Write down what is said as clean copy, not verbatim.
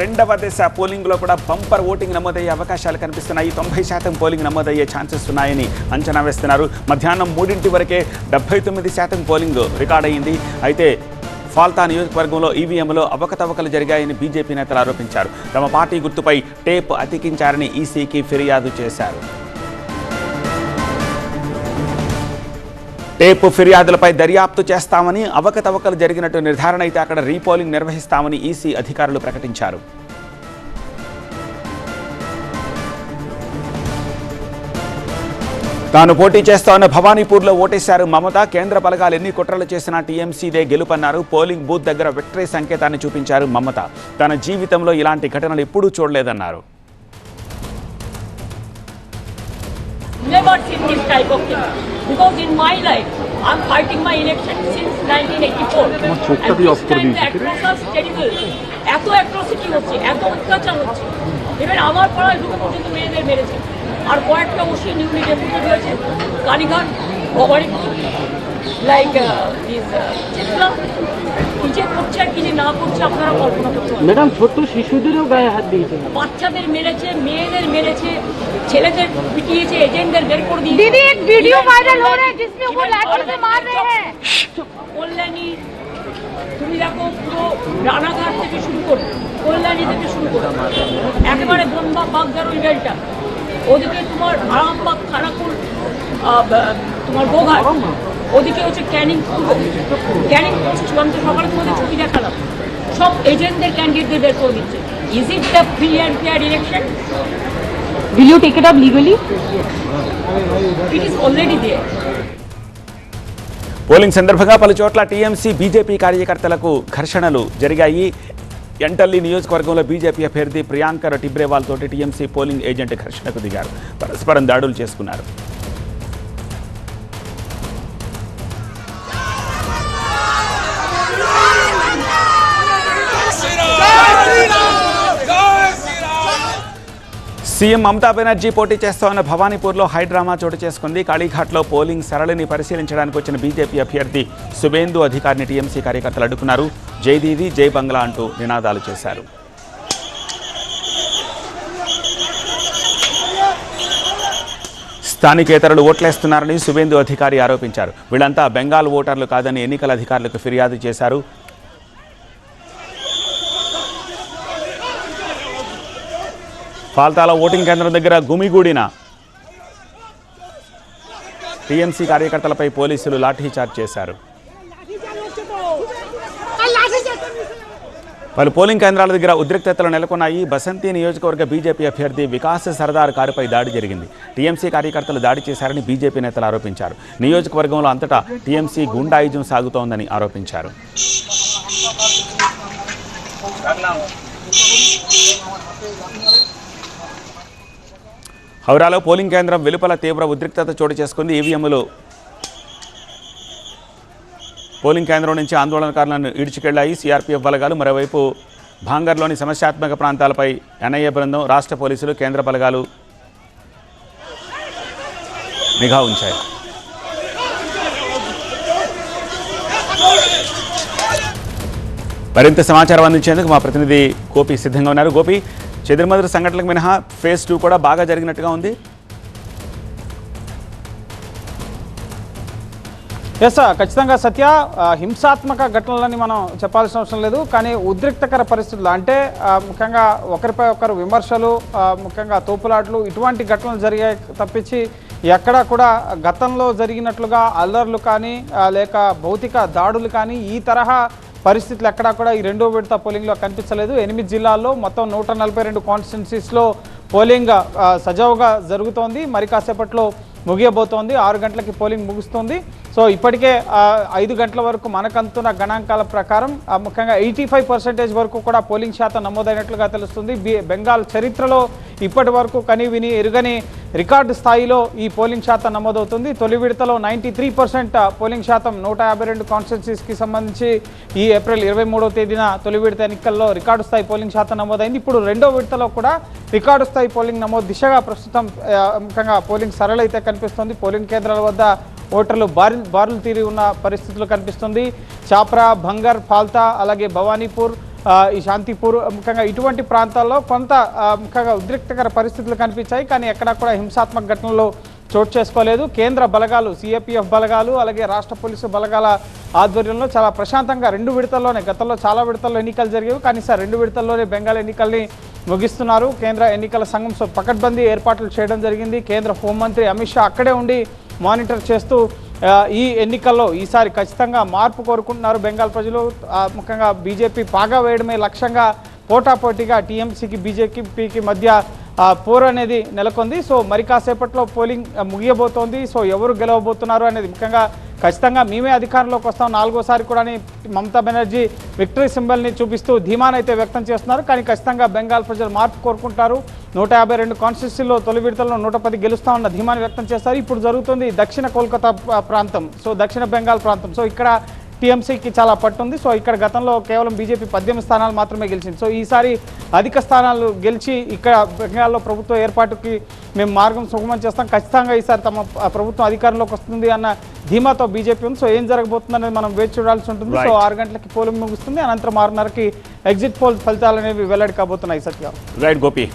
రెండవ దశ పోలింగ్లో కూడా బంపర్ ఓటింగ్ నమోదయ్యే అవకాశాలు కనిపిస్తున్నాయి. 90% పోలింగ్ నమోదయ్యే ఛాన్సెస్ ఉన్నాయని అంచనా వేస్తున్నారు. మధ్యాహ్నం 3 వరకే 79% పోలింగ్ రికార్డ్ అయింది. అయితే ఫాల్తా నియోజకవర్గంలో ఈవీఎంలో అవకతవకలు జరిగాయని బీజేపీ నేతలు ఆరోపించారు. తమ పార్టీ గుర్తుపై టేప్ అతికించారని ఈసీకి ఫిర్యాదు చేశారు. టేపు ఫిర్యాదులపై దర్యాప్తు చేస్తామని, అవకతవకలు జరిగినట్టు నిర్ధారణ అయితే అక్కడ రీపోలింగ్ నిర్వహిస్తామని ఈసీ అధికారులు ప్రకటించారు. తాను పోటీ చేస్తామన్న భవానీపూర్లో ఓటేశారు మమత. కేంద్ర బలగాలు ఎన్ని కుట్రలు చేసినా టీఎంసీదే గెలుపన్నారు. పోలింగ్ బూత్ దగ్గర విక్టరీ సంకేతాన్ని చూపించారు మమత. తన జీవితంలో ఇలాంటి ఘటనలు ఎప్పుడూ చూడలేదన్నారు. Never seen this type of thing because in my life I'm fighting my election since 1984 and this time the atrocities terrible. এত atrocity হচ্ছে, এত অত্যাচার হচ্ছে, even আমার পাড়ায় দুটো পর্যন্ত মেয়েদের মেরেছে, আর কয়েকটা ওসি নিউলি ডেপুটেড হয়েছে কালীঘাট, ভবানীপুর, লাইক দিস চিত্রা কি করছে আর কি না করছে আপনারা কল্পনা করতে পারেন। ম্যাডাম ছোট্ট শিশুদেরও গায়ে হাত দিয়েছে, বাচ্চাদের মেরেছে, মেয়েদের মেরেছে, ছেলেদের পিটিয়েছে, এজেন্টদের বের করে দিয়েছে। दीदी एक वीडियो वायरल हो रहा है जिसमें वो लाठी से मार रहे हैं। কল্যাণী তুমি দেখো পুরো রানাঘাট থেকে শুরু করে কল্যাণী থেকে শুরু করে একেবারে বনবা বাগদার ওই রেলটা, ওদিকে তোমার আরামবাগ খানাকুল, তোমার গোঘাট, ওদিকে হচ্ছে ক্যানিং চূড়ান্ত সকালে তোমাদের ছবি দেখালাম, সব এজেন্টদের ক্যান্ডিডেটদের বের করে দিচ্ছে। Is it the free and fair election? Will you take it up legally? It is already there. Polling సందర్భంగా పలు చోట్ల టీఎంసీ బీజేపీ కార్యకర్తలకు ఘర్షణలు జరిగాయి. ఎంటల్లి నియోజకవర్గంలో బీజేపీ అభ్యర్థి ప్రియాంకర్ టిబ్రేవాల్ తోటి టీఎంసీ పోలింగ్ ఏజెంట్ ఘర్షణకు దిగారు. పరస్పరం దాడులు చేసుకున్నారు. సీఎం మమతా బెనర్జీ పోటీ చేస్తామన్న భవానీపూర్లో హైడ్రామా చోటు చేసుకుంది. కాళీఘాట్లో పోలింగ్ సరళిని పరిశీలించడానికి వచ్చిన బీజేపీ అభ్యర్థి సుబేందు అధికారిని టీఎంసీ కార్యకర్తలు అడ్డుకున్నారు. జై దీదీ జై బంగ్లా అంటూ నినాదాలు చేశారు. స్థానికేతరులు ఓట్లేస్తున్నారని సుబేందు అధికారి ఆరోపించారు. వీళ్ళంతా బెంగాల్ ఓటర్లు కాదని ఎన్నికల అధికారులకు ఫిర్యాదు చేశారు. ఫాల్తాలో ఓటింగ్ కేంద్రం దగ్గర గుమిగూడిన టీఎంసీ కార్యకర్తలపై పోలీసులు లాఠీచార్జ్ చేశారు. పలు పోలింగ్ కేంద్రాల దగ్గర ఉద్రిక్తతలు నెలకొన్నాయి. బసంతి నియోజకవర్గ బీజేపీ అభ్యర్థి వికాస్ సర్దార్ కారుపై దాడి జరిగింది. టీఎంసీ కార్యకర్తలు దాడి చేశారని బీజేపీ నేతలు ఆరోపించారు. నియోజకవర్గంలో అంతటా టీఎంసీ గుండాయిజం సాగుతోందని ఆరోపించారు. హౌరాలో పోలింగ్ కేంద్రం వెలుపల తీవ్ర ఉద్రిక్తత చోటు చేసుకుంది. ఈవీఎంలు పోలింగ్ కేంద్రం నుంచి ఆందోళనకారులను ఈడ్చుకెళ్లాయి సిఆర్పీఎఫ్ బలగాలు. మరోవైపు భాంగర్లోని సమస్యాత్మక ప్రాంతాలపై ఎన్ఐఏ బృందం, రాష్ట్ర పోలీసులు, కేంద్ర బలగాలు నిఘా ఉంచాయి. మరింత సమాచారం అందించేందుకు మా ప్రతినిధి గోపి సిద్ధంగా ఉన్నారు. గోపి, చెదురుమదురు సంఘటనలకు మినహా ఫేజ్ 2 కూడా బాగా జరిగినట్టుగా ఉంది. ఎస్ ఖచ్చితంగా సత్య, హింసాత్మక ఘటనలని మనం చెప్పాల్సిన అవసరం లేదు. కానీ ఉద్రిక్తకర పరిస్థితులు అంటే ముఖ్యంగా ఒకరిపై ఒకరు విమర్శలు, ముఖ్యంగా తోపులాట్లు, ఇటువంటి ఘటనలు జరిగాయి తప్పించి ఎక్కడా కూడా గతంలో జరిగినట్లుగా అల్లర్లు కానీ లేక భౌతిక దాడులు కానీ ఈ తరహా పరిస్థితులు ఎక్కడా కూడా ఈ రెండో విడత పోలింగ్లో కనిపించలేదు. 8 జిల్లాల్లో మొత్తం 142 కాన్స్టిట్యున్సీస్లో పోలింగ్ సజావుగా జరుగుతోంది. మరి కాసేపట్లో ముగియబోతోంది. 6 గంటలకి పోలింగ్ ముగుస్తుంది. సో ఇప్పటికే 5 గంటల వరకు మనకంతున్న గణాంకాల ప్రకారం ముఖ్యంగా 85% వరకు కూడా పోలింగ్ శాతం నమోదైనట్లుగా తెలుస్తుంది. బెంగాల్ చరిత్రలో ఇప్పటి వరకు కని విని ఎరుగని రికార్డు స్థాయిలో ఈ పోలింగ్ శాతం నమోదవుతుంది. తొలి విడతలో 93% పోలింగ్ శాతం 152 కాన్స్టిట్యున్సీస్కి సంబంధించి ఈ ఏప్రిల్ 23వ తేదీన తొలి విడత ఎన్నికల్లో రికార్డు స్థాయి పోలింగ్ శాతం నమోదైంది. ఇప్పుడు రెండో విడతలో కూడా రికార్డు స్థాయి పోలింగ్ నమోదు దిశగా ప్రస్తుతం ముఖ్యంగా పోలింగ్ సరళైతే కనిపిస్తుంది. పోలింగ్ కేంద్రాల వద్ద ఓటర్లు బారులు తీరి ఉన్న పరిస్థితులు కనిపిస్తుంది. చాప్రా, భంగర్, ఫాల్తా, అలాగే భవానీపూర్, ఈ శాంతిపూర్ ముఖ్యంగా ఇటువంటి ప్రాంతాల్లో కొంత ముఖ్యంగా ఉద్రిక్తకర పరిస్థితులు కనిపించాయి. కానీ ఎక్కడా కూడా హింసాత్మక ఘటనలు చోటు చేసుకోలేదు. కేంద్ర బలగాలు సిఏపిఎఫ్ బలగాలు అలాగే రాష్ట్ర పోలీసు బలగాల ఆధ్వర్యంలో చాలా ప్రశాంతంగా 2 విడతల్లోనే, గతంలో చాలా విడతల్లో ఎన్నికలు జరిగేవి కానీ సార్ 2 విడతల్లోనే బెంగాల్ ఎన్నికల్ని ముగిస్తున్నారు. కేంద్ర ఎన్నికల సంఘం పకడ్బందీ ఏర్పాట్లు చేయడం జరిగింది. కేంద్ర హోంమంత్రి అమిత్ షా అక్కడే ఉండి మానిటర్ చేస్తూ ఈ ఎన్నికల్లో ఈసారి ఖచ్చితంగా మార్పు కోరుకుంటున్నారు బెంగాల్ ప్రజలు. ముఖ్యంగా బీజేపీ పాగా వేయడమే లక్ష్యంగా పోటాపోటీగా టీఎంసీకి బీజేపీకి మధ్య పోరు అనేది నెలకొంది. సో మరి కాసేపట్లో పోలింగ్ ముగియబోతోంది. సో ఎవరు గెలవబోతున్నారు అనేది ముఖ్యంగా ఖచ్చితంగా మేమే అధికారంలోకి వస్తాం 4వ సారి కూడా మమతా బెనర్జీ విక్టరీ సింబల్ని చూపిస్తూ ధీమానైతే వ్యక్తం చేస్తున్నారు. కానీ ఖచ్చితంగా బెంగాల్ ప్రజలు మార్పు కోరుకుంటారు. 152 కాన్స్టిట్యూన్సీల్లో తొలి విడతల్లో 110 గెలుస్తామన్న ధీమాని వ్యక్తం చేస్తారు. ఇప్పుడు జరుగుతుంది దక్షిణ కోల్కతా ప్రాంతం, సో దక్షిణ బెంగాల్ ప్రాంతం. సో ఇక్కడ టీఎంసీకి చాలా పట్టుంది. సో ఇక్కడ గతంలో కేవలం బీజేపీ 18 స్థానాలు మాత్రమే గెలిచింది. సో ఈసారి అధిక స్థానాలు గెలిచి ఇక్కడ బెంగాల్లో ప్రభుత్వ ఏర్పాటుకి మేము మార్గం సుగమం చేస్తాం, ఖచ్చితంగా ఈసారి తమ ప్రభుత్వం అధికారంలోకి వస్తుంది అన్న ధీమాతో బీజేపీ ఉంది. సో ఏం జరగబోతుందనేది మనం వేచి చూడాల్సి ఉంటుంది. సో 6 గంటలకి పోలింగ్ ముగుస్తుంది. అనంతరం 6:30కి ఎగ్జిట్ పోల్ ఫలితాలు అనేవి వెల్లడి కాబోతున్నాయి. సత్య రైట్ గోపి.